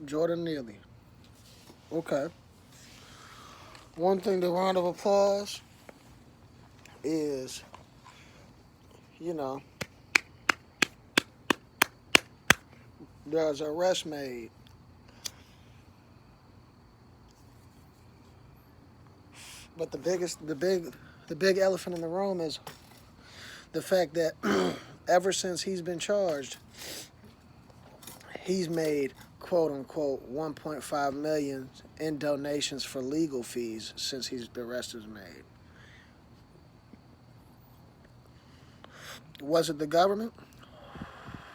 Jordan Neely. Okay. One thing, the round of applause is, you know, there's an arrest made. But the big elephant in the room is the fact that ever since he's been charged, he's made quote unquote 1.5 million in donations for legal fees since the arrest was made. Was it the government?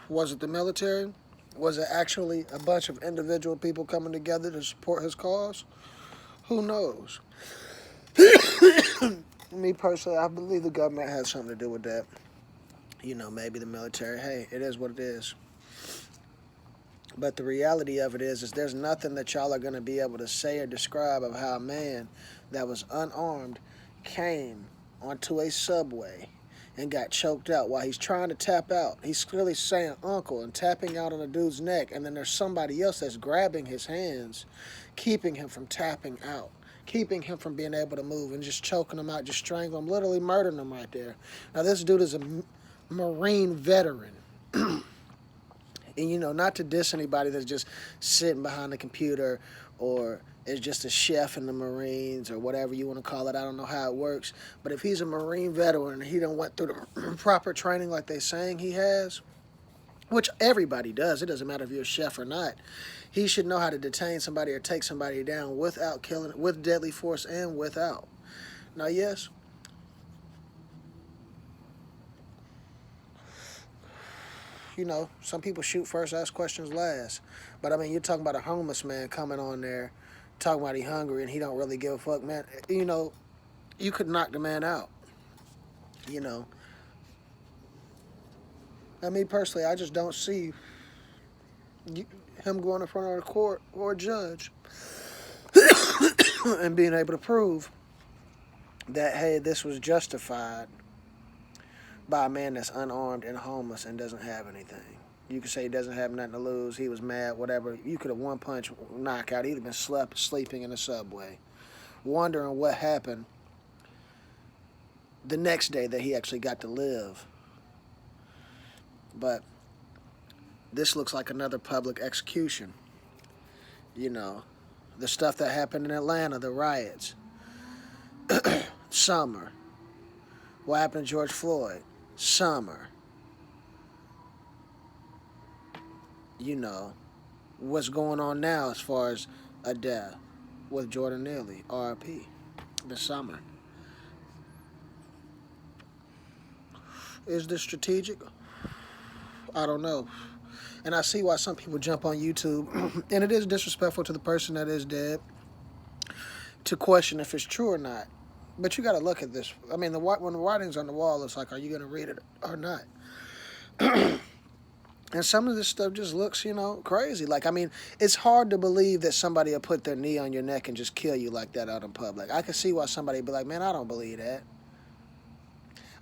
Was it the military? Was it actually a bunch of individual people coming together to support his cause? Who knows? Me personally, I believe the government had something to do with that. Maybe the military. Hey, it is what it is. But the reality of it is there's nothing that y'all are going to be able to say or describe of how a man that was unarmed came onto a subway and got choked out while he's trying to tap out. He's clearly saying uncle and tapping out on a dude's neck, and then there's somebody else that's grabbing his hands, keeping him from tapping out, keeping him from being able to move, and just choking him out, just strangling him, literally murdering him right there. Now, this dude is a Marine veteran. And, not to diss anybody that's just sitting behind the computer or is just a chef in the Marines or whatever you want to call it. I don't know how it works. But if he's a Marine veteran and he done went through the proper training like they saying he has, which everybody does, it doesn't matter if you're a chef or not, he should know how to detain somebody or take somebody down without killing, with deadly force and without. Now, yes, some people shoot first, ask questions last. But, you're talking about a homeless man coming on there, talking about he hungry and he don't really give a fuck, man. You could knock the man out, you know. Me personally, I just don't see him going in front of a court or a judge and being able to prove that, hey, this was justified by a man that's unarmed and homeless and doesn't have anything. You could say he doesn't have nothing to lose. He was mad, whatever. You could have one punch knockout. He'd have been sleeping in the subway, wondering what happened the next day that he actually got to live. But this looks like another public execution. The stuff that happened in Atlanta, the riots, summer. What happened to George Floyd? Summer. What's going on now as far as a death with Jordan Neely, RIP, this summer. Is this strategic? I don't know. And I see why some people jump on YouTube, and it is disrespectful to the person that is dead to question if it's true or not. But you got to look at this. When the writing's on the wall, it's like, are you going to read it or not? And some of this stuff just looks, crazy. It's hard to believe that somebody will put their knee on your neck and just kill you like that out in public. I can see why somebody would be like, man, I don't believe that.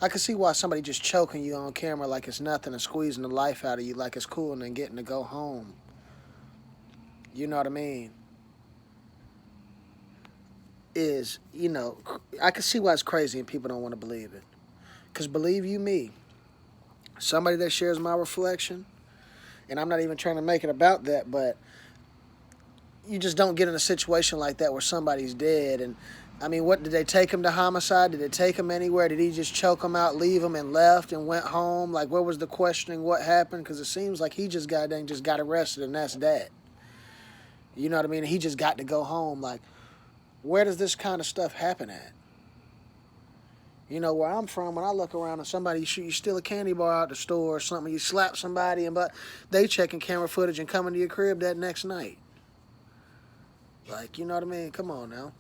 I can see why somebody just choking you on camera like it's nothing and squeezing the life out of you like it's cool and then getting to go home. You know what I mean? I can see why it's crazy and people don't want to believe it. Because believe you me, somebody that shares my reflection, and I'm not even trying to make it about that, but you just don't get in a situation like that where somebody's dead. And what did they take him to homicide? Did they take him anywhere? Did he just choke him out, leave him, and left and went home? Where was the questioning? What happened? Because it seems like he just got arrested and that's that. You know what I mean? He just got to go home. Where does this kind of stuff happen at? Where I'm from, when I look around and somebody you steal a candy bar out the store or something, you slap somebody, but they checking camera footage and coming to your crib that next night. You know what I mean? Come on now.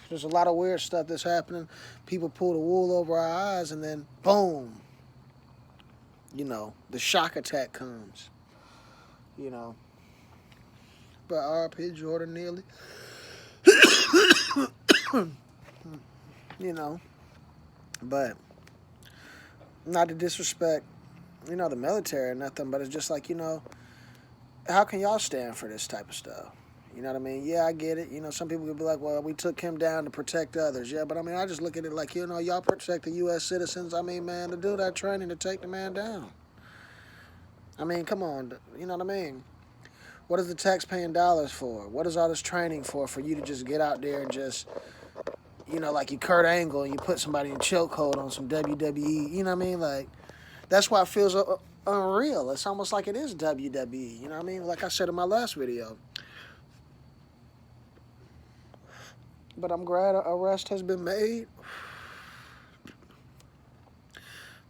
There's a lot of weird stuff that's happening. People pull the wool over our eyes and then boom. The shock attack comes. But RP Jordan Neely. But not to disrespect the military or nothing, but it's just like, how can y'all stand for this type of stuff? You know what I mean? Yeah, I get it. Some people could be like, well, we took him down to protect others. Yeah, but I mean, I just look at it like, y'all protect the U.S. citizens. I mean, man, to do that training to take the man down. I mean, come on. You know what I mean? What is the taxpaying dollars for? What is all this training for you to just get out there and just, like you Kurt Angle and you put somebody in chokehold on some WWE? You know what I mean? Like, that's why it feels unreal. It's almost like it is WWE. You know what I mean? Like I said in my last video. But I'm glad an arrest has been made.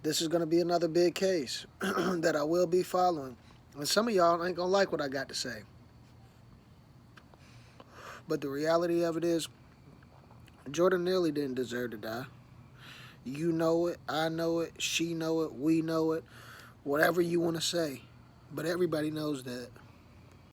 This is going to be another big case that I will be following. And some of y'all ain't going to like what I got to say. But the reality of it is, Jordan Neely didn't deserve to die. You know it, I know it, she know it, we know it, whatever you want to say. But everybody knows that.